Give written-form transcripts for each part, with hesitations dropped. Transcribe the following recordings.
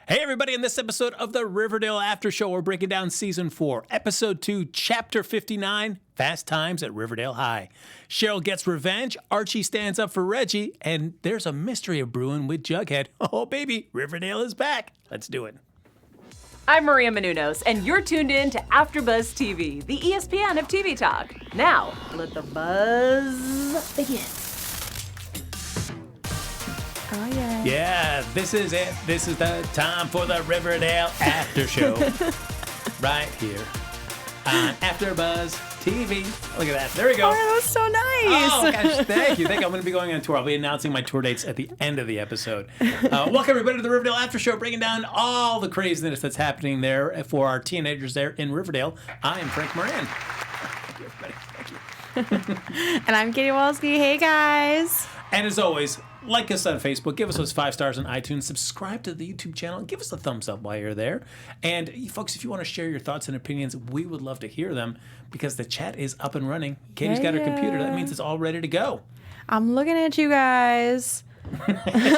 Hey everybody, in this episode of the Riverdale After Show, we're breaking down Season 4, Episode 2, Chapter 59, Fast Times at Riverdale High. Cheryl gets revenge, Archie stands up for Reggie, and there's a mystery of brewing with Jughead. Oh baby, Riverdale is back. Let's do it. I'm Maria Menounos, and you're tuned in to AfterBuzz TV, the ESPN of TV talk. Now, let the buzz begin. Oh, yeah. Yeah, this is it. This is the time for the Riverdale After Show. Right here on AfterBuzz TV. Look at that. There we go. Oh, that was so nice. Oh, gosh, thank you. I'm going to be going on tour. I'll be announcing my tour dates at the end of the episode. Welcome, everybody, to the Riverdale After Show, breaking down all the craziness that's happening there for our teenagers there in Riverdale. I am Frank Moran. Thank you, everybody. Thank you. And I'm Katie Walski. Hey, guys. And as always, like us on Facebook, give us those 5 stars on iTunes, subscribe to the YouTube channel, and give us a thumbs up while you're there. And folks, if you want to share your thoughts and opinions, we would love to hear them because the chat is up and running. Katie's got her computer. That means it's all ready to go. I'm looking at you guys.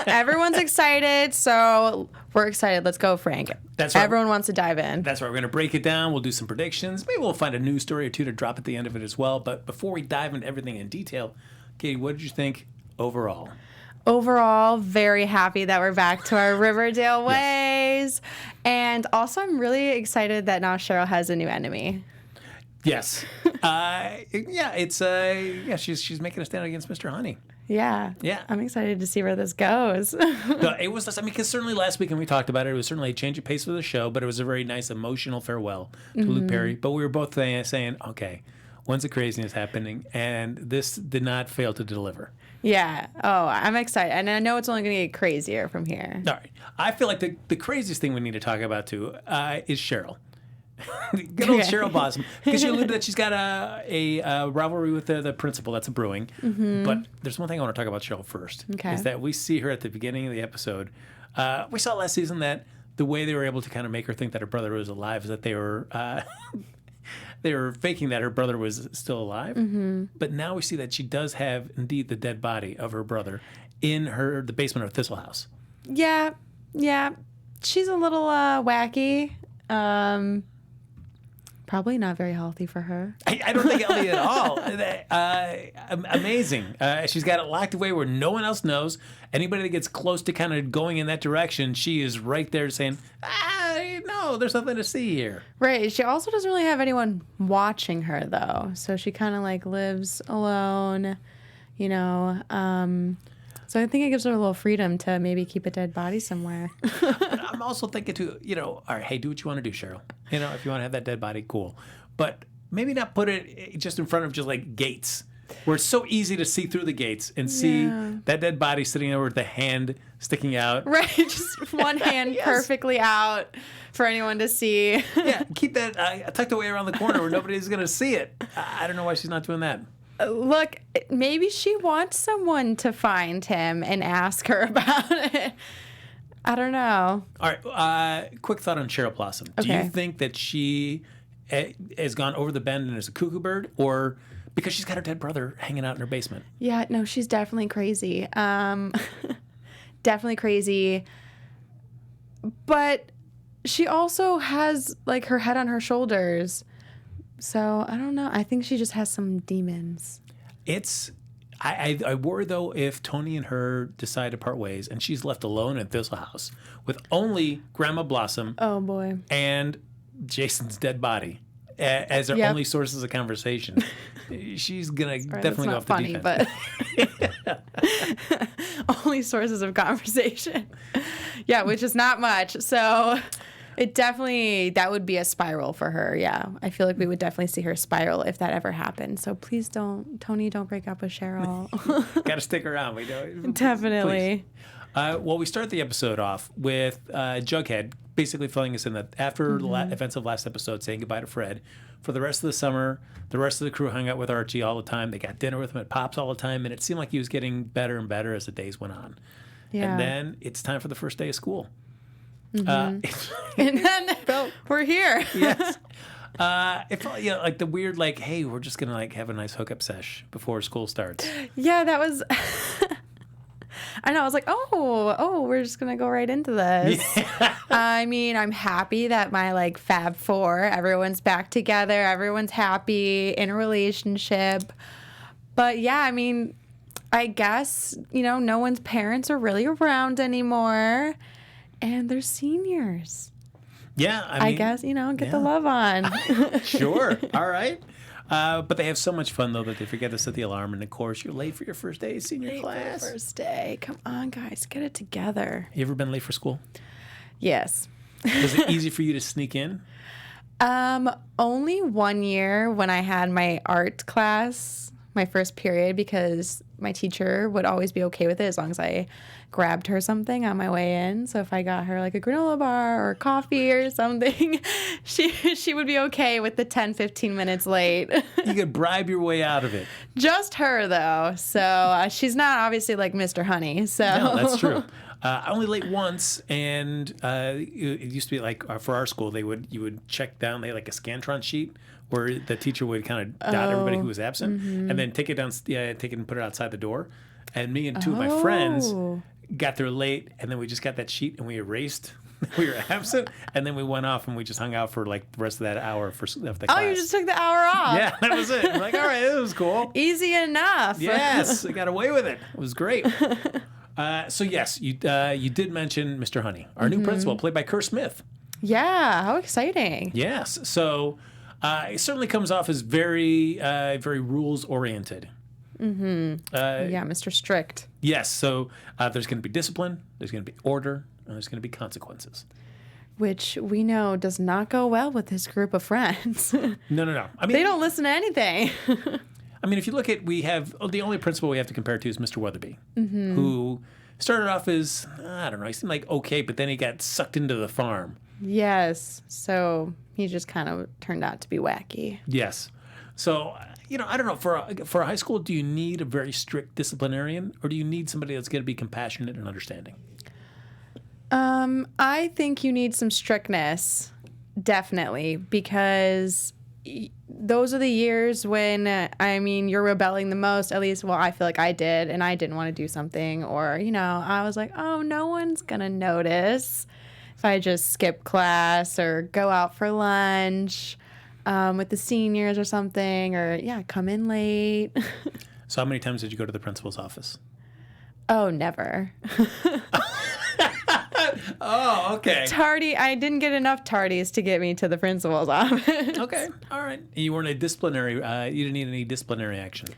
Everyone's excited, so we're excited. Let's go, Frank. That's right. Everyone wants to dive in. That's right. We're going to break it down. We'll do some predictions. Maybe we'll find a news story or two to drop at the end of it as well. But before we dive into everything in detail, Katie, what did you think overall? Overall, very happy that we're back to our Riverdale ways. Yes. And also, I'm really excited that now Cheryl has a new enemy. Yes. She's making a stand against Mr. Honey. Yeah. Yeah. I'm excited to see where this goes. No, it was, because certainly last week when we talked about it, it was certainly a change of pace for the show, but it was a very nice emotional farewell to Luke Perry. But we were both saying, okay, when's the craziness happening? And this did not fail to deliver. Yeah. Oh, I'm excited. And I know it's only going to get crazier from here. All right. I feel like the craziest thing we need to talk about, too, is Cheryl. Good old Cheryl Blossom. Because she alluded that she's got a rivalry with the principal that's brewing. Mm-hmm. But there's one thing I want to talk about Cheryl first. Okay. Is that we see her at the beginning of the episode. We saw last season that the way they were able to kind of make her think that her brother was alive is that they were... They were faking that her brother was still alive. Mm-hmm. But now we see that she does have, indeed, the dead body of her brother in the basement of Thistle House. Yeah. She's a little wacky. Probably not very healthy for her. I don't think healthy at all. Amazing. She's got it locked away where no one else knows. Anybody that gets close to kind of going in that direction, she is right there saying, no, there's nothing to see here. Right. She also doesn't really have anyone watching her, though. So she kind of like lives alone, you know. So I think it gives her a little freedom to maybe keep a dead body somewhere. I'm also thinking, too, all right, hey, do what you want to do, Cheryl. If you want to have that dead body, cool. But maybe not put it just in front of just like gates, where it's so easy to see through the gates and see that dead body sitting there with the hand sticking out. Right, just one hand perfectly out for anyone to see. Yeah, keep that tucked away around the corner where nobody's going to see it. I don't know why she's not doing that. Look, maybe she wants someone to find him and ask her about it. I don't know. All right, quick thought on Cheryl Blossom. Okay. Do you think that she has gone over the bend and is a cuckoo bird, or because she's got her dead brother hanging out in her basement? Yeah, no, she's definitely crazy. Definitely crazy. But she also has, like, her head on her shoulders. So, I don't know. I think she just has some demons. I worry, though, if Tony and her decide to part ways and she's left alone in Thistle House with only Grandma Blossom and Jason's dead body as their only sources of conversation. She's going to definitely go off the deep end. But only sources of conversation. Yeah, which is not much. So... It definitely, that would be a spiral for her, yeah. I feel like we would definitely see her spiral if that ever happened. So please Tony, don't break up with Cheryl. Got to stick around. We don't. Definitely. Well, we start the episode off with Jughead basically filling us in that after the events of last episode, saying goodbye to Fred. For the rest of the summer, the rest of the crew hung out with Archie all the time. They got dinner with him at Pop's all the time, and it seemed like he was getting better and better as the days went on. Yeah. And then it's time for the first day of school. And then we're here. Yes. It felt like the weird, hey, we're just gonna have a nice hookup sesh before school starts. Yeah, that was. I know. I was like, oh, we're just going to go right into this. Yeah. I mean, I'm happy that my like Fab Four, everyone's back together. Everyone's happy in a relationship. But yeah, I mean, I guess, no one's parents are really around anymore. And they're seniors. Yeah, I guess, get the love on. Sure. All right. But they have so much fun, though, that they forget to set the alarm. And, of course, you're late for your first day of senior class. First day. Come on, guys. Get it together. You ever been late for school? Yes. Was it easy for you to sneak in? Only 1 year when I had my art class, my first period, because my teacher would always be okay with it as long as I grabbed her something on my way in. So if I got her like a granola bar or coffee or something, she would be okay with the 10, 15 minutes late. You could bribe your way out of it. Just her, though. So she's not obviously like Mr. Honey. So No, that's true. I only late once, and it used to be like for our school, you would check down. They had like a Scantron sheet where the teacher would kind of dot everybody who was absent, and then take it down, take it and put it outside the door. And me and two of my friends got there late, and then we just got that sheet and we erased. We were absent, and then we went off and we just hung out for like the rest of that hour of the class. Oh, you just took the hour off. Yeah, that was it. We're like, all right, this was cool. Easy enough. Yes, I got away with it. It was great. So yes, you did mention Mr. Honey, our new principal, played by Kerr Smith. Yeah, how exciting. Yes, so it certainly comes off as very, very rules oriented. Yeah, Mr. Strict. Yes, so there's going to be discipline, there's going to be order, and there's going to be consequences. Which we know does not go well with his group of friends. No. I mean, they don't listen to anything. I mean, if you look at, the only principal we have to compare to is Mr. Weatherby, who started off as, I don't know, he seemed like okay, but then he got sucked into the farm. Yes, so he just kind of turned out to be wacky. Yes. So, I don't know, for a high school, do you need a very strict disciplinarian, or do you need somebody that's going to be compassionate and understanding? I think you need some strictness, definitely, because those are the years when, you're rebelling the most. At least, well, I feel like I did, and I didn't want to do something, or, I was like, oh, no one's going to notice if I just skip class or go out for lunch with the seniors or something, or, come in late. So how many times did you go to the principal's office? Oh, never. Oh, okay. I didn't get enough tardies to get me to the principal's office. Okay, all right. You weren't you didn't need any disciplinary action.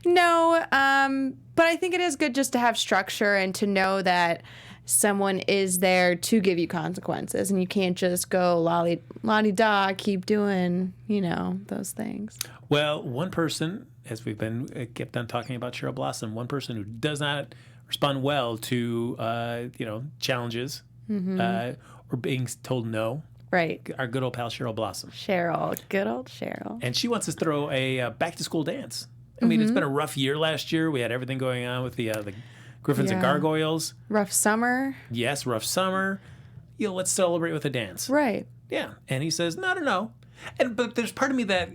No, but I think it is good just to have structure and to know that someone is there to give you consequences, and you can't just go lolly-da, keep doing, those things. Well, one person, as we've been kept on talking about Cheryl Blossom, one person who does not respond well to challenges or being told no. Right. Our good old pal Cheryl Blossom. Cheryl, good old Cheryl. And she wants us to throw a back to school dance. I mean, it's been a rough year last year. We had everything going on with the Griffins and Gargoyles. Rough summer. Yes, rough summer. Let's celebrate with a dance. Right. Yeah. And he says, no. But there's part of me that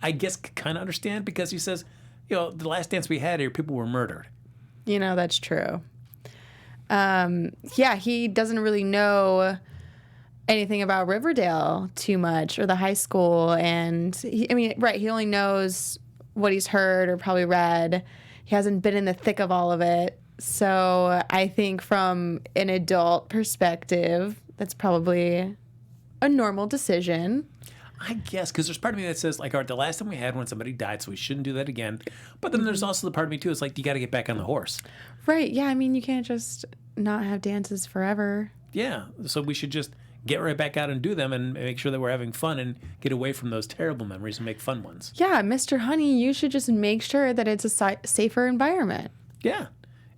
I guess kind of understand, because he says, the last dance we had here, people were murdered. That's true. He doesn't really know anything about Riverdale too much, or the high school. And he only knows what he's heard or probably read. He hasn't been in the thick of all of it. So I think from an adult perspective, that's probably a normal decision. I guess, because there's part of me that says, like, all right, the last time we had when somebody died, so we shouldn't do that again. But then there's also the part of me, too, it's like, you got to get back on the horse. Right, yeah, you can't just not have dances forever. Yeah, so we should just get right back out and do them and make sure that we're having fun and get away from those terrible memories and make fun ones. Yeah, Mr. Honey, you should just make sure that it's a safer environment. Yeah.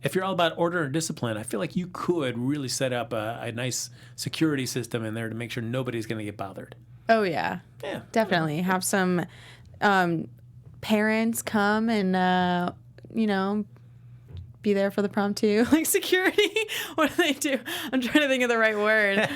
If you're all about order and discipline, I feel like you could really set up a nice security system in there to make sure nobody's going to get bothered. Oh, yeah. Yeah. Definitely. Have some parents come and, be there for the prom too? Like security? What do they do? I'm trying to think of the right word.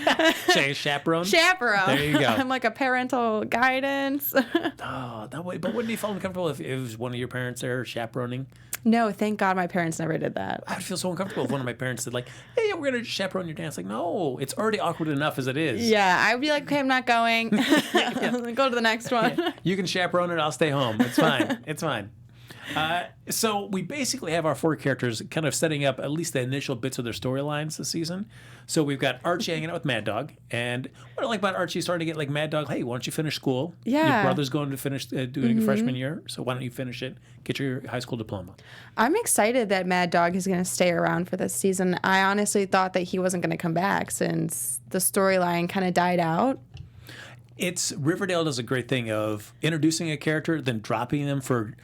Chaperone? Chaperone. There you go. I'm like a parental guidance. Oh, that way. But wouldn't you feel uncomfortable if it was one of your parents there chaperoning? No, thank God my parents never did that. I would feel so uncomfortable if one of my parents said, like, hey, we're going to chaperone your dance. Like, no, it's already awkward enough as it is. Yeah, I'd be like, okay, I'm not going. Go to the next one. Yeah. You can chaperone it. I'll stay home. It's fine. It's fine. So we basically have our 4 characters kind of setting up at least the initial bits of their storylines this season. So we've got Archie hanging out with Mad Dog. And what I like about Archie is starting to get like Mad Dog, hey, why don't you finish school? Yeah. Your brother's going to finish doing a freshman year. So why don't you finish it? Get your high school diploma. I'm excited that Mad Dog is going to stay around for this season. I honestly thought that he wasn't going to come back since the storyline kind of died out. Riverdale does a great thing of introducing a character, then dropping them for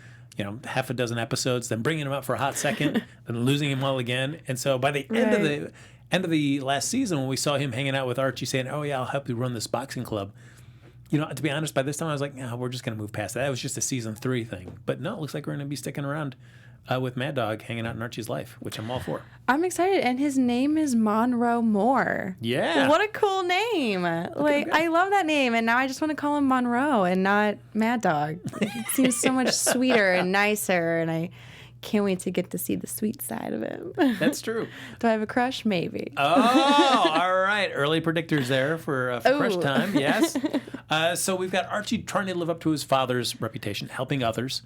half a dozen episodes, then bringing him up for a hot second, then losing him all again. And so by the end of the last season, when we saw him hanging out with Archie saying, oh yeah, I'll help you run this boxing club. To be honest, by this time I was like, no, we're just going to move past that. That was just a season 3 thing. But no, it looks like we're going to be sticking around with Mad Dog hanging out in Archie's life, which I'm all for. I'm excited, and his name is Monroe Moore. Yeah. What a cool name. Like, I love that name, and now I just want to call him Monroe and not Mad Dog. It seems so much sweeter and nicer, and I can't wait to get to see the sweet side of him. That's true. Do I have a crush? Maybe. Oh, all right. Early predictors there for crush time. Yes. So we've got Archie trying to live up to his father's reputation, helping others.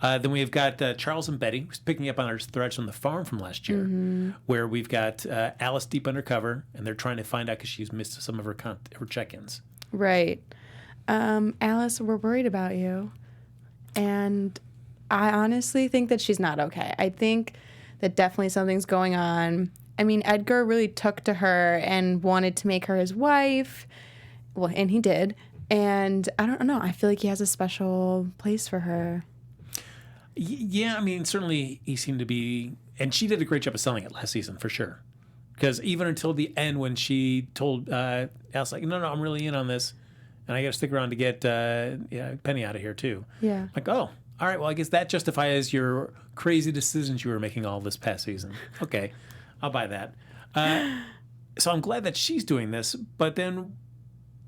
Then we've got Charles and Betty picking up on our threads from the farm from last year, where we've got Alice deep undercover, and they're trying to find out because she's missed some of her check-ins. Right. Alice, we're worried about you. And I honestly think that she's not okay. I think that definitely something's going on. I mean, Edgar really took to her and wanted to make her his wife. Well, and he did. And I don't know. I feel like he has a special place for her. Yeah, I mean, certainly he seemed to be, and she did a great job of selling it last season, for sure. Because even until the end when she told Alice, like, no, I'm really in on this, and I got to stick around to get Penny out of here, too. Yeah. Like, oh, all right, well, I guess that justifies your crazy decisions you were making all this past season. Okay, I'll buy that. So I'm glad that she's doing this, but then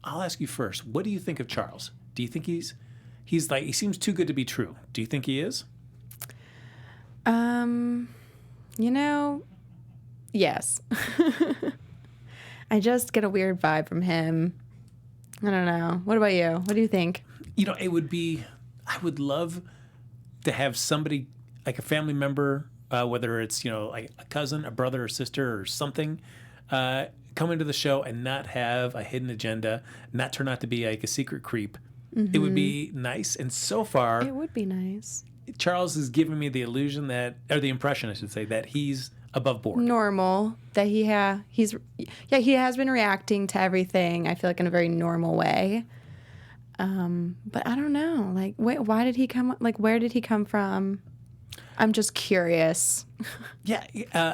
I'll ask you first, what do you think of Charles? Do you think he's like, he seems too good to be true. Do you think he is? Yes. I just get a weird vibe from him. I don't know. What about you? What do you think? I would love to have somebody, like a family member, whether it's, like a cousin, a brother or sister or something, come into the show and not have a hidden agenda, not turn out to be like a secret creep. Mm-hmm. It would be nice. And so far, it would be nice. Charles has given me the illusion or the impression, I should say, that he's above board. Normal. That he has been reacting to everything, I feel like, in a very normal way. But I don't know. Like, why did he come? Like, where did he come from? I'm just curious. Yeah,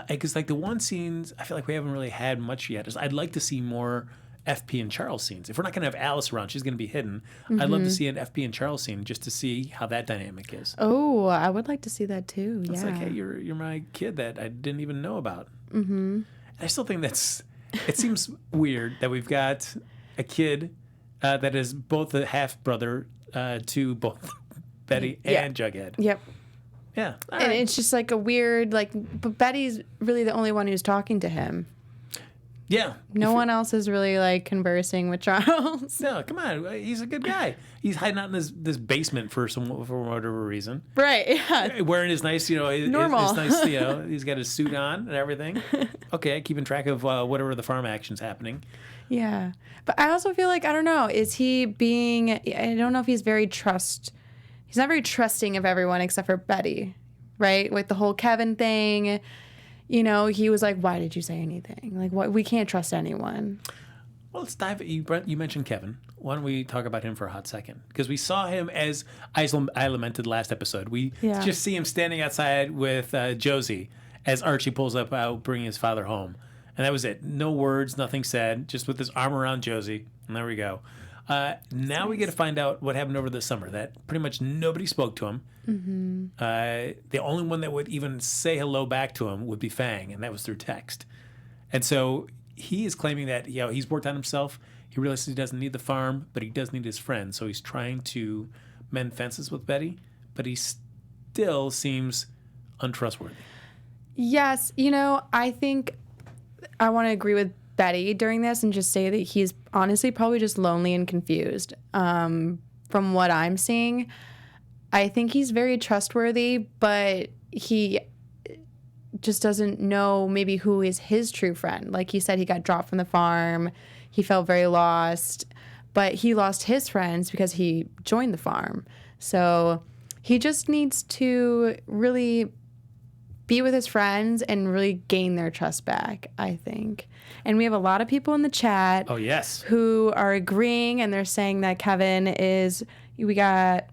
because like the one scenes, I feel like we haven't really had much yet. I'd like to see more FP and Charles scenes. If we're not going to have Alice around, she's going to be hidden. Mm-hmm. I'd love to see an FP and Charles scene just to see how that dynamic is. Oh, I would like to see that too. Yeah. It's like, hey, you're my kid that I didn't even know about. Mm-hmm. And I still think it seems weird that we've got a kid that is both a half brother to both Betty and Jughead. Yep. Yeah. And it's just like a weird, but Betty's really the only one who's talking to him. Yeah. No one else is really like conversing with Charles. No, come on. He's a good guy. He's hiding out in this basement for whatever reason. Right. Yeah. Wearing his nice, normal. His nice, he's got his suit on and everything. Okay, keeping track of whatever the farm action's happening. Yeah. But I also feel like, I don't know, I don't know if he's not very trusting of everyone except for Betty, right? With the whole Keven thing. He was like, why did you say anything? Like, what? We can't trust anyone. Well, let's dive. You mentioned Keven. Why don't we talk about him for a hot second? Because we saw him, as I lamented last episode. We just see him standing outside with Josie as Archie pulls up out, bringing his father home. And that was it. No words, nothing said, just with his arm around Josie. And there we go. Now we get to find out what happened over the summer. That pretty much nobody spoke to him. The only one that would even say hello back to him would be Fang, and that was through text. And so he is claiming that he's worked on himself. He realizes he doesn't need the farm, but he does need his friends. So he's trying to mend fences with Betty, but he still seems untrustworthy. Yes, I think I want to agree with Betty during this and just say that he's honestly probably just lonely and confused. From what I'm seeing, I think he's very trustworthy, but he just doesn't know maybe who is his true friend. Like he said, he got dropped from the farm. He felt very lost, but he lost his friends because he joined the farm. So he just needs to really be with his friends and really gain their trust back, I think. And we have a lot of people in the chat. Oh, yes. Who are agreeing, and they're saying that Keven is, we got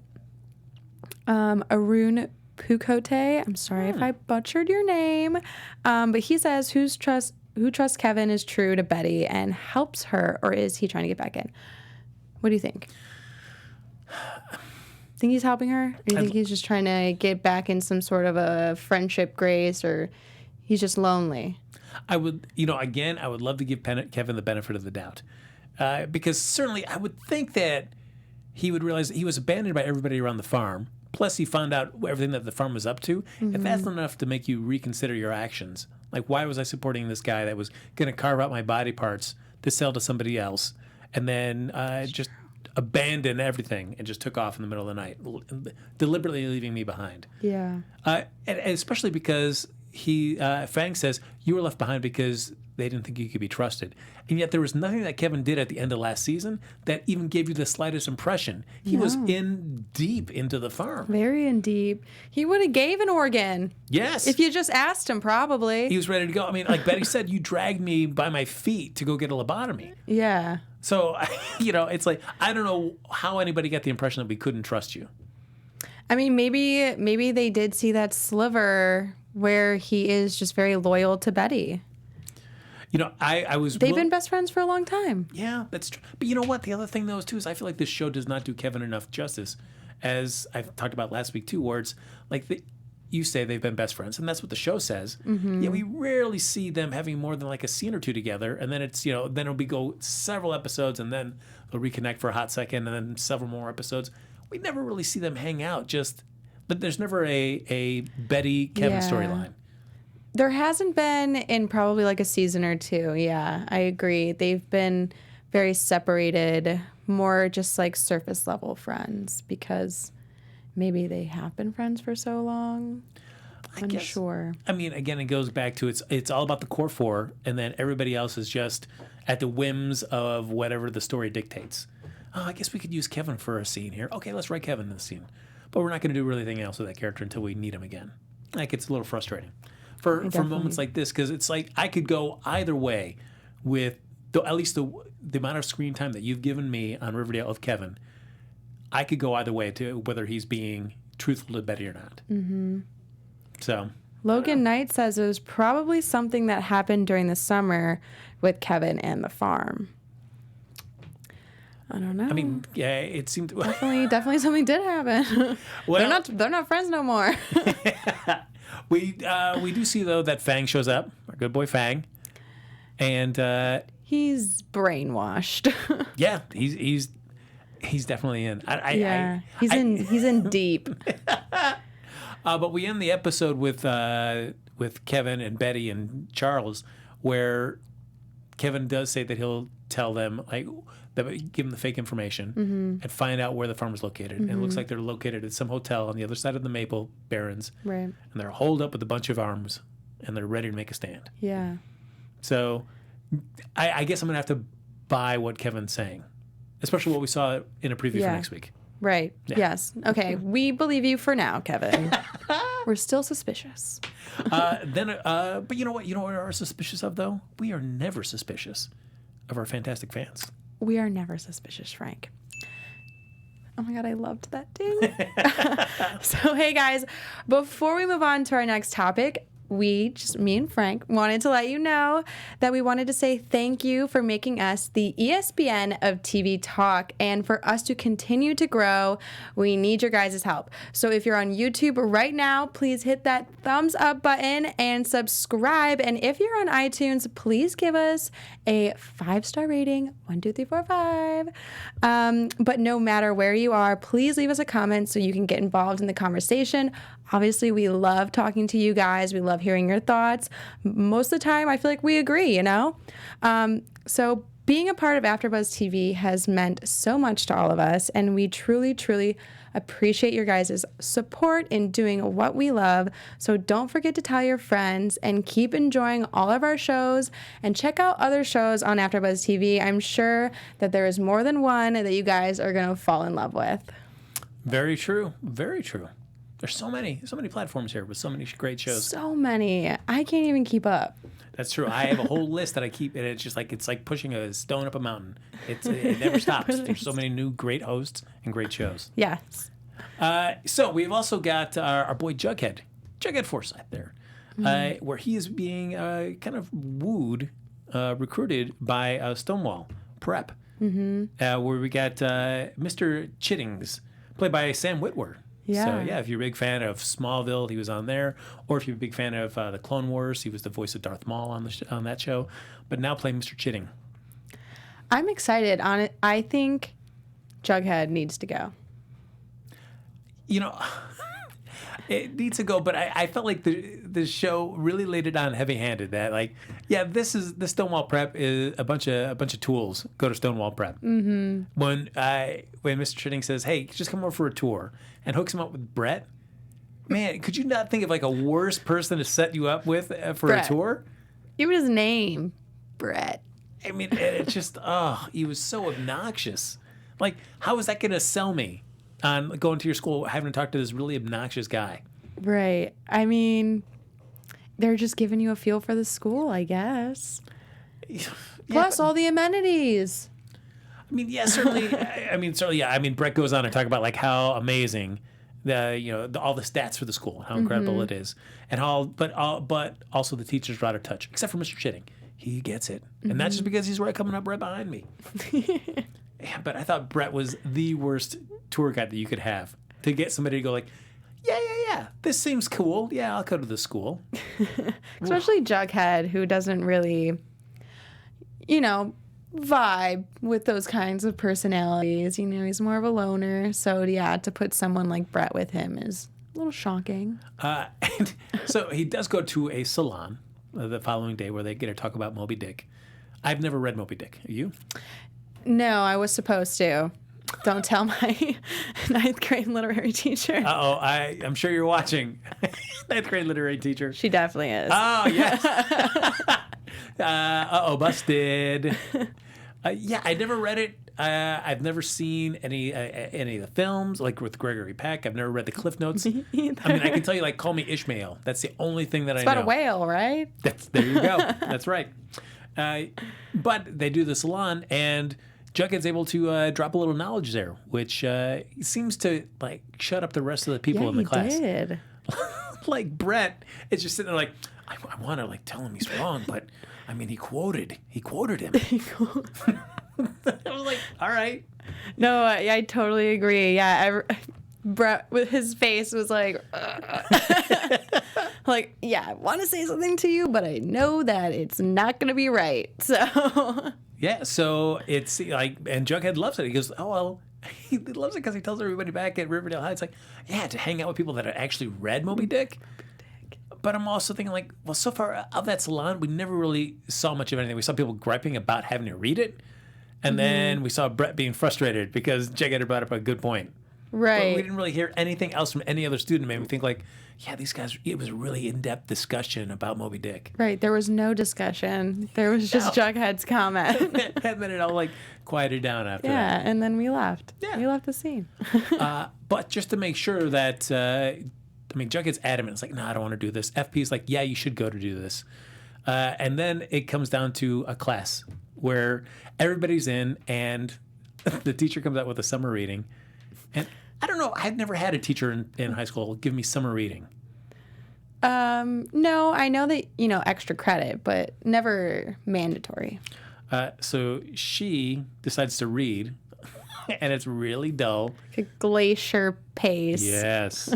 Arun Pukote. I'm sorry if I butchered your name. But he says, who trusts Keven is true to Betty and helps her, or is he trying to get back in? What do you think? Think he's helping her? Or do you think he's just trying to get back in some sort of a friendship grace, or he's just lonely? I would, again, I would love to give Keven the benefit of the doubt. Because certainly I would think that he would realize that he was abandoned by everybody around the farm. Plus, he found out everything that the farm was up to. If that's not enough to make you reconsider your actions, like why was I supporting this guy that was going to carve out my body parts to sell to somebody else, and then just abandon everything and just took off in the middle of the night, deliberately leaving me behind. Yeah. And especially because Fang says, you were left behind because they didn't think you could be trusted. And yet there was nothing that Keven did at the end of last season that even gave you the slightest impression. He was in deep into the farm. Very in deep. He would have gave an organ. Yes. If you just asked him, probably. He was ready to go. I mean, like Betty said, you dragged me by my feet to go get a lobotomy. Yeah. So, it's like, I don't know how anybody got the impression that we couldn't trust you. I mean, maybe they did see that sliver where he is just very loyal to Betty. I was... They've been best friends for a long time. Yeah, that's true. But you know what? The other thing, though, too, is I feel like this show does not do Keven enough justice. As I've talked about last week, too, where it's like you say they've been best friends, and that's what the show says. Yeah, we rarely see them having more than like a scene or two together, and then it's, then it'll go several episodes, and then they'll reconnect for a hot second, and then several more episodes. We never really see them hang out, but there's never a Betty-Keven storyline. There hasn't been in probably like a season or two. Yeah, I agree. They've been very separated, more just like surface level friends because maybe they have been friends for so long. I'm not sure. I mean, again, it goes back to it's all about the core four, and then everybody else is just at the whims of whatever the story dictates. Oh, I guess we could use Keven for a scene here. Okay, let's write Keven in the scene. But we're not going to do really anything else with that character until we need him again. Like, it's a little frustrating. For moments like this, because it's like I could go either way with at least the amount of screen time that you've given me on Riverdale of Keven. I could go either way to whether he's being truthful to Betty or not. So Logan Knight says it was probably something that happened during the summer with Keven and the farm. I don't know. I mean, yeah, it seemed definitely something did happen. Well, they're not friends no more. We do see though that Fang shows up, our good boy Fang, and he's brainwashed. Yeah, he's definitely in. He's in deep. But we end the episode with Keven and Betty and Charles, where Keven does say that he'll tell them give them the fake information and find out where the farm is located. And it looks like they're located at some hotel on the other side of the Maple Barrens. Right. And they're holed up with a bunch of arms, and they're ready to make a stand. Yeah. So I guess I'm going to have to buy what Kevin's saying, especially what we saw in a preview for next week. Right. Yeah. Yes. Okay. We believe you for now, Keven. We're still suspicious. But you know what? You know what we are suspicious of, though? We are never suspicious of our fantastic fans. We are never suspicious, Frank. Oh my God, I loved that ding. So, hey guys, before we move on to our next topic, me and Frank, wanted to let you know that we wanted to say thank you for making us the ESPN of TV talk. And for us to continue to grow, we need your guys' help. So if you're on YouTube right now, please hit that thumbs up button and subscribe. And if you're on iTunes, please give us a 5-star rating, 1, 2, 3, 4, 5. But no matter where you are, please leave us a comment so you can get involved in the conversation. Obviously, we love talking to you guys. We love hearing your thoughts. Most of the time, I feel like we agree, you know? So being a part of AfterBuzz TV has meant so much to all of us, and we truly, truly appreciate your guys' support in doing what we love. So don't forget to tell your friends and keep enjoying all of our shows and check out other shows on AfterBuzz TV. I'm sure that there is more than one that you guys are going to fall in love with. Very true. Very true. There's so many platforms here with so many great shows. So many. I can't even keep up. That's true. I have a whole list that I keep, and it's like pushing a stone up a mountain. It never stops. There's so many new great hosts and great shows. Yes. So we've also got our boy Jughead Forsyth there, where he is being kind of recruited by Stonewall Prep, where we got Mr. Chittings, played by Sam Witwer. Yeah. So, yeah, if you're a big fan of Smallville, he was on there. Or if you're a big fan of the Clone Wars, he was the voice of Darth Maul on that show. But now playing Mr. Chitting. I'm excited on it. I think Jughead needs to go. You know, it needs to go, but I felt like the show really laid it on heavy-handed. That, like, yeah, the Stonewall Prep is a bunch of tools. Go to Stonewall Prep. Mm-hmm. When Mr. Chitting says, "Hey, just come over for a tour," and hooks him up with Brett, man, could you not think of like a worse person to set you up with for Brett. a tour? Even his name, Brett. I mean, it just he was so obnoxious. Like, how is that going to sell me on going to your school, having to talk to this really obnoxious guy? Right. I mean, they're just giving you a feel for the school, I guess. Yeah, Plus all the amenities. I mean, yeah, certainly. Certainly, yeah. I mean, Brett goes on to talk about like how amazing all the stats for the school, how incredible it is, and but also the teachers are out of touch, except for Mr. Chitting. He gets it, and not just because he's coming up right behind me. Yeah, but I thought Brett was the worst tour guide that you could have to get somebody to go like, yeah, this seems cool. Yeah, I'll go to the school. Especially Jughead, who doesn't really, vibe with those kinds of personalities. He's more of a loner. So, yeah, to put someone like Brett with him is a little shocking. And so he does go to a salon the following day where they get to talk about Moby Dick. I've never read Moby Dick. You? No, I was supposed to. Don't tell my 9th grade literary teacher. Uh-oh, I'm sure you're watching. 9th grade literary teacher. She definitely is. Oh, yes. Busted. Yeah, I never read it. I've never seen any of the films, like with Gregory Peck. I've never read the Cliff Notes. I mean, I can tell you, like, call me Ishmael. That's the only thing that I know. It's about a whale, right? There you go. That's right. But they do the salon, and Jughead's able to drop a little knowledge there, which seems to like shut up the rest of the people in the class. He did. Like Brett is just sitting there like, I want to like tell him he's wrong, but I mean he quoted him. I was like, all right. No, I totally agree. Yeah, Brett with his face was like, like, yeah, I want to say something to you, but I know that it's not going to be right. So. Yeah, so it's like, and Jughead loves it. He goes, oh, well, he loves it because he tells everybody back at Riverdale High, it's like, yeah, to hang out with people that have actually read Moby Dick. But I'm also thinking, like, well, so far of that salon, we never really saw much of anything. We saw people griping about having to read it. And then we saw Brett being frustrated because Jughead had brought up a good point. Right. But we didn't really hear anything else from any other student. Made me think like, yeah, these guys, it was a really in-depth discussion about Moby Dick. Right. There was no discussion. There was just Jughead's comment. And then it all like quieted down after that. Yeah, and then we left. Yeah. We left the scene. But just to make sure that, Jughead's adamant. It's like, no, I don't want to do this. FP's like, yeah, you should go to do this. And then it comes down to a class where everybody's in and the teacher comes out with a summer reading. And I don't know, I've never had a teacher in high school give me summer reading. No, I know that, extra credit, but never mandatory. So she decides to read, and it's really dull. A glacier pace. Yes.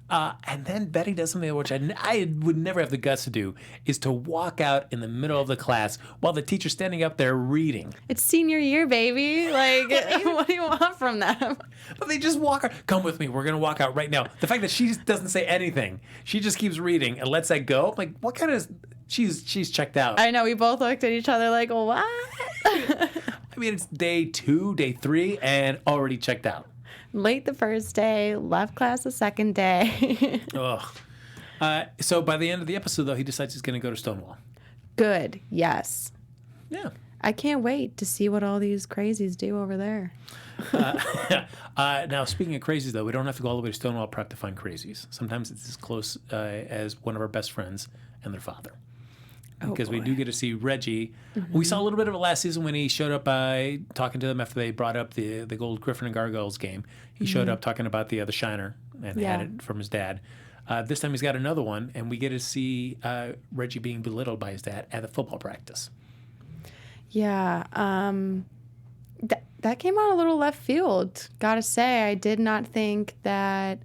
And then Betty does something which I would never have the guts to do, is to walk out in the middle of the class while the teacher's standing up there reading. It's senior year, baby. Like, what do you want from them? But they just walk out. Come with me. We're going to walk out right now. The fact that she doesn't say anything, she just keeps reading and lets that go. I'm like, what kind of... She's checked out. I know. We both looked at each other like, what? I mean, it's day 2, day 3, and already checked out. Late the first day, left class the second day. Ugh. So by the end of the episode, though, he decides he's going to go to Stonewall. Good. Yes. Yeah. I can't wait to see what all these crazies do over there. Now, speaking of crazies, though, we don't have to go all the way to Stonewall Prep to find crazies. Sometimes it's as close as one of our best friends and their father. Because we do get to see Reggie. Mm-hmm. We saw a little bit of it last season when he showed up talking to them after they brought up the Gold Griffin and Gargoyles game. He showed up talking about the Shiner and had it from his dad. This time he's got another one, and we get to see Reggie being belittled by his dad at a football practice. Yeah. That came out a little left field. Gotta say, I did not think that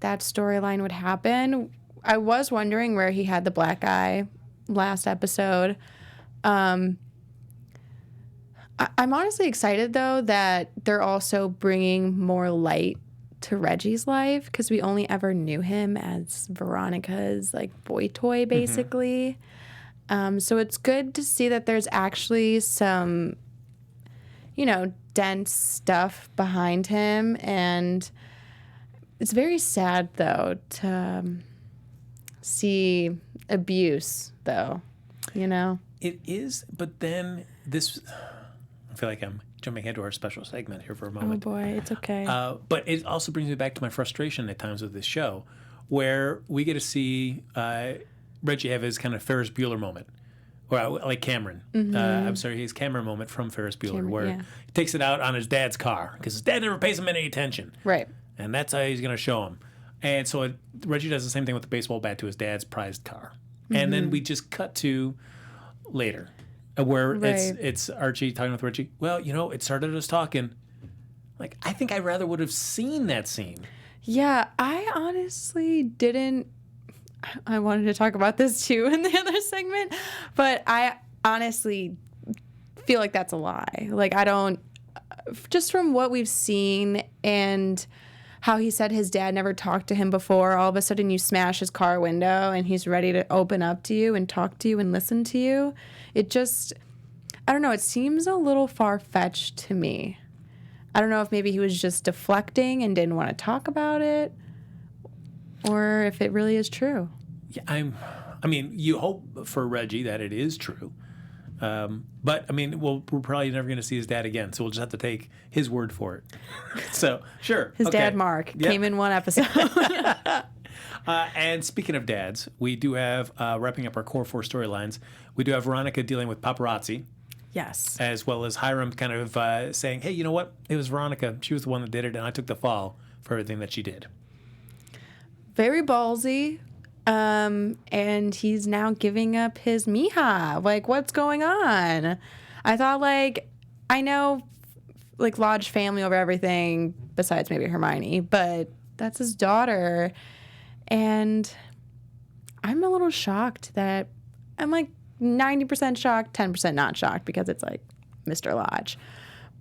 storyline would happen. I was wondering where he had the black eye last episode. I'm honestly excited, though, that they're also bringing more light to Reggie's life, because we only ever knew him as Veronica's boy toy, basically. So it's good to see that there's actually some, dense stuff behind him, and it's very sad, though, to see abuse, though, It is, but then this... I feel like I'm jumping ahead to our special segment here for a moment. Oh, boy, it's okay. But it also brings me back to my frustration at times with this show, where we get to see Reggie have his kind of Ferris Bueller moment. Or like Cameron. I'm sorry, his Cameron moment from Ferris Bueller, where he takes it out on his dad's car, because his dad never pays him any attention. Right. And that's how he's going to show him. And so Reggie does the same thing with the baseball bat to his dad's prized car. And then we just cut to later, where it's Archie talking with Reggie. Well, it started us talking. Like, I think I rather would have seen that scene. Yeah, I honestly didn't. I wanted to talk about this too in the other segment, but I honestly feel like that's a lie. Like, I don't, just from what we've seen and how he said his dad never talked to him before, all of a sudden you smash his car window and he's ready to open up to you and talk to you and listen to you. It just, I don't know, it seems a little far-fetched to me. I don't know if maybe he was just deflecting and didn't want to talk about it, or if it really is true. Yeah, I mean, you hope for Reggie that it is true. But, I mean, we're probably never going to see his dad again, so we'll just have to take his word for it. So, sure. His dad, Mark, came in one episode. And speaking of dads, we do have, wrapping up our core 4 storylines, we do have Veronica dealing with paparazzi. Yes. As well as Hiram kind of saying, hey, you know what? It was Veronica. She was the one that did it, and I took the fall for everything that she did. Very ballsy. And he's now giving up his mija. Like, what's going on? I thought, I know, Lodge family over everything, besides maybe Hermione, but that's his daughter. And I'm a little shocked that I'm 90% shocked, 10% not shocked, because it's Mr. Lodge.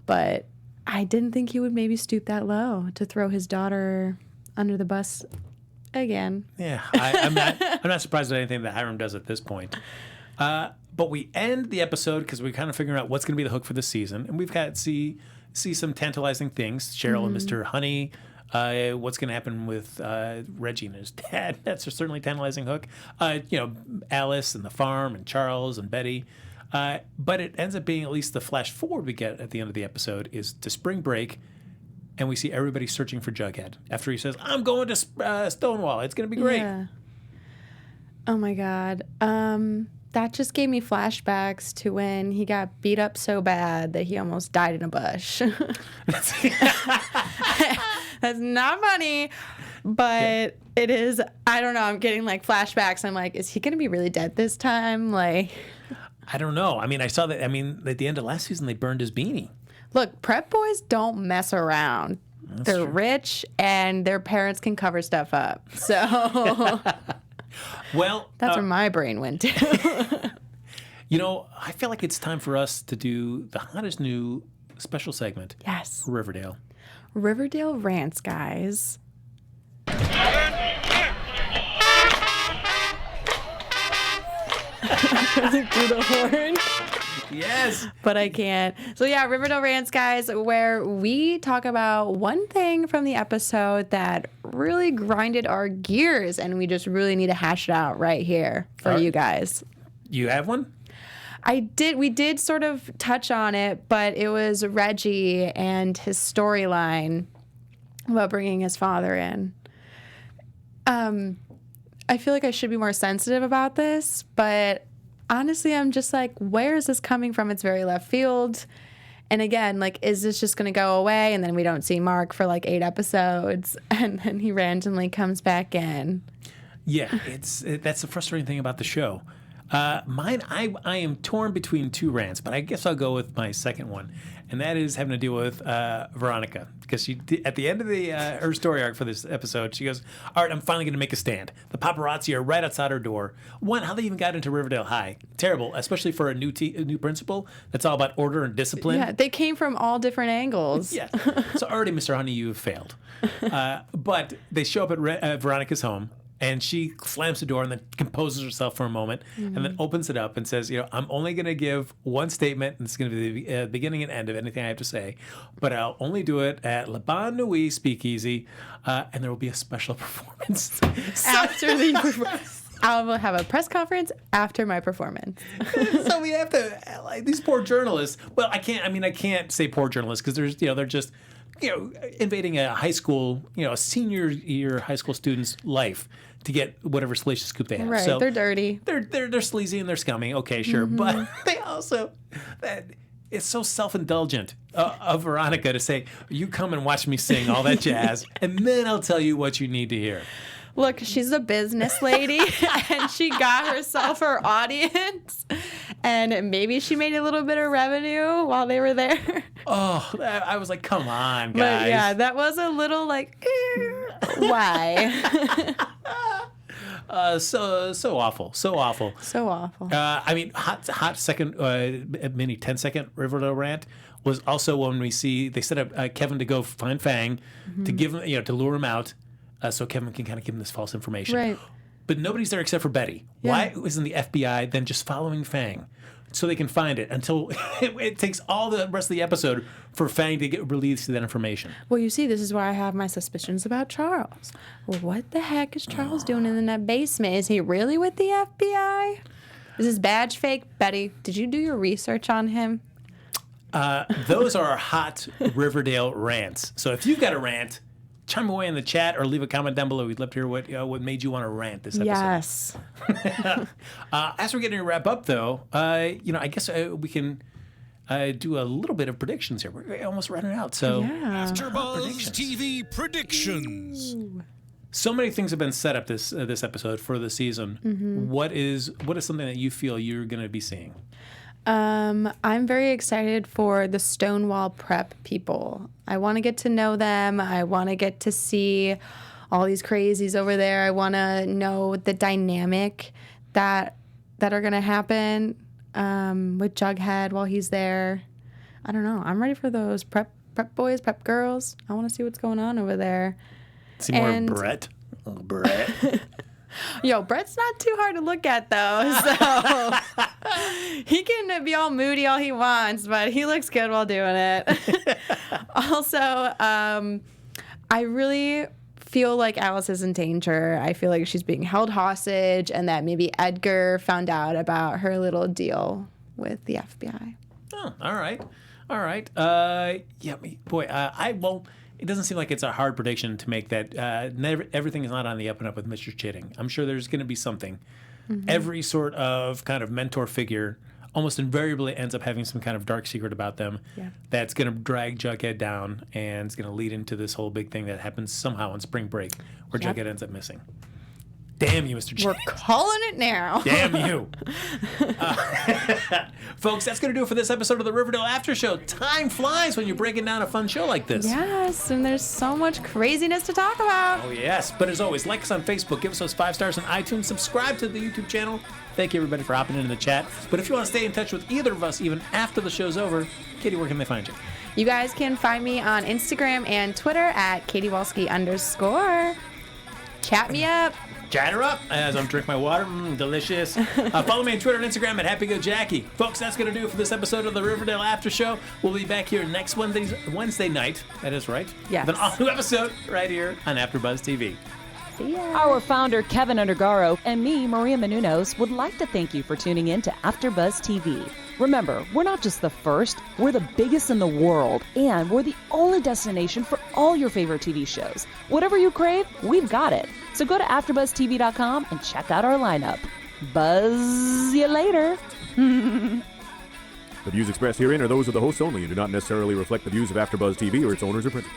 But I didn't think he would maybe stoop that low to throw his daughter under the bus again. Yeah, I'm not surprised at anything that Hiram does at this point. But we end the episode because we're kind of figuring out what's going to be the hook for the season, and we've got to see some tantalizing things. Cheryl and Mr. Honey. What's going to happen with Reggie and his dad? That's a certainly tantalizing hook. Alice and the farm and Charles and Betty. But it ends up being at least the flash forward we get at the end of the episode is to spring break. And we see everybody searching for Jughead after he says, I'm going to Stonewall. It's going to be great. Yeah. Oh, my God. That just gave me flashbacks to when he got beat up so bad that he almost died in a bush. That's not funny. But it is, I don't know, I'm getting like flashbacks. I'm like, is he going to be really dead this time? Like, I don't know. I mean, I saw that. I mean, at the end of last season, they burned his beanie. look, prep boys don't mess around. They're rich and their parents can cover stuff up. So Well, that's where my brain went to. you know, I feel like it's time for us to do the hottest new special segment. Yes. For Riverdale. Riverdale Rance, guys. Do the horn. Yes. But I can't. So yeah, Riverdale Rance, guys, where we talk about one thing from the episode that really grinded our gears, and we just really need to hash it out right here for you guys. You have one? We did sort of touch on it, but it was Reggie and his storyline about bringing his father in. I feel like I should be more sensitive about this, but honestly, I'm just like, where is this coming from? It's very left field. And again, like, is this just going to go away and then we don't see Mark for like 8 episodes and then he randomly comes back in? Yeah, that's the frustrating thing about the show. Mine, I am torn between 2 rants, but I guess I'll go with my second one, and that is having to deal with Veronica, because she at the end of the her story arc for this episode, she goes, "All right, I'm finally going to make a stand. The paparazzi are right outside her door. One, how they even got into Riverdale High, terrible, especially for a new principal. That's all about order and discipline. Yeah, they came from all different angles. Yeah, so already, Mr. Honey, you have failed. But they show up at Veronica's home. And she slams the door and then composes herself for a moment and then opens it up and says, you know, I'm only going to give one statement, and it's going to be the beginning and end of anything I have to say, but I'll only do it at Le Bon Nuit Speakeasy, and there will be a special performance. After the performance. I will have a press conference after my performance. So we have to, like, these poor journalists. Well, I can't say poor journalists because there's, you know, they're just, you know, invading a high school, you know, a senior year high school student's life to get whatever salacious scoop they have. Right, so they're dirty. They're sleazy and they're scummy. Okay, sure, but they also it's so self-indulgent of Veronica to say, "You come and watch me sing all that jazz, and then I'll tell you what you need to hear." Look, she's a business lady, and she got herself her audience, and maybe she made a little bit of revenue while they were there. Oh, I was like, come on, guys. But yeah, that was a little like, why? So awful. So awful. I mean, hot second, mini 10-second Riverdale rant was also when we see they set up Kevin to go find Fang to give him, you know, to lure him out. So Kevin can kind of give him this false information. Right. But nobody's there except for Betty. Yeah. Why isn't the FBI then just following Fang so they can find it until it takes all the rest of the episode for Fang to get released that information? Well, you see, this is where I have my suspicions about Charles. Well, what the heck is Charles doing in that basement? Is he really with the FBI? Is his badge fake? Betty, did you do your research on him? Those are hot Riverdale rants. So if you've got a rant, chime away in the chat or leave a comment down below. We'd love to hear what made you want to rant this episode. Yes. As we're getting to wrap up, though, you know, I guess we can do a little bit of predictions here. We're almost running out. So, AfterBuzz TV predictions. Ooh. So many things have been set up this episode for the season. What is something that you feel you're going to be seeing? I'm very excited for the Stonewall Prep people. I want to get to know them. I want to get to see all these crazies over there. I want to know the dynamic that are going to happen with Jughead while he's there. I don't know. I'm ready for those prep boys, prep girls. I want to see what's going on over there. See more of Brett. Oh, Brett. Yo, Brett's not too hard to look at, though, so he can be all moody all he wants, but he looks good while doing it. Also, I really feel like Alice is in danger. I feel like she's being held hostage and that maybe Edgar found out about her little deal with the FBI. Oh, all right. Yeah, boy, it doesn't seem like it's a hard prediction to make that everything is not on the up and up with Mr. Chitting. I'm sure there's going to be something. Every sort of kind of mentor figure almost invariably ends up having some kind of dark secret about them that's going to drag Jughead down, and it's going to lead into this whole big thing that happens somehow on spring break where Jughead ends up missing. Damn you, Mr. J. We're calling it now. Damn you. Folks, that's going to do it for this episode of the Riverdale After Show. Time flies when you're breaking down a fun show like this. Yes, and there's so much craziness to talk about. Oh, yes. But as always, like us on Facebook, give us those 5 stars on iTunes, subscribe to the YouTube channel. Thank you, everybody, for hopping into the chat. But if you want to stay in touch with either of us, even after the show's over, Katie, where can they find you? You guys can find me on Instagram and Twitter at KatieWalski_. Chat me up. Chat her up as I'm drinking my water. Delicious. Follow me on Twitter and Instagram at HappyGoJackie. Folks, that's going to do it for this episode of the Riverdale After Show. We'll be back here next Wednesday night. That is right. Yes. With an all-new episode right here on AfterBuzz TV. See ya. Our founder, Keven Undergaro, and me, Maria Menounos, would like to thank you for tuning in to AfterBuzz TV. Remember, we're not just the first, we're the biggest in the world, and we're the only destination for all your favorite TV shows. Whatever you crave, we've got it. So go to AfterBuzzTV.com and check out our lineup. Buzz you later. The views expressed herein are those of the hosts only and do not necessarily reflect the views of AfterBuzz TV or its owners or principals.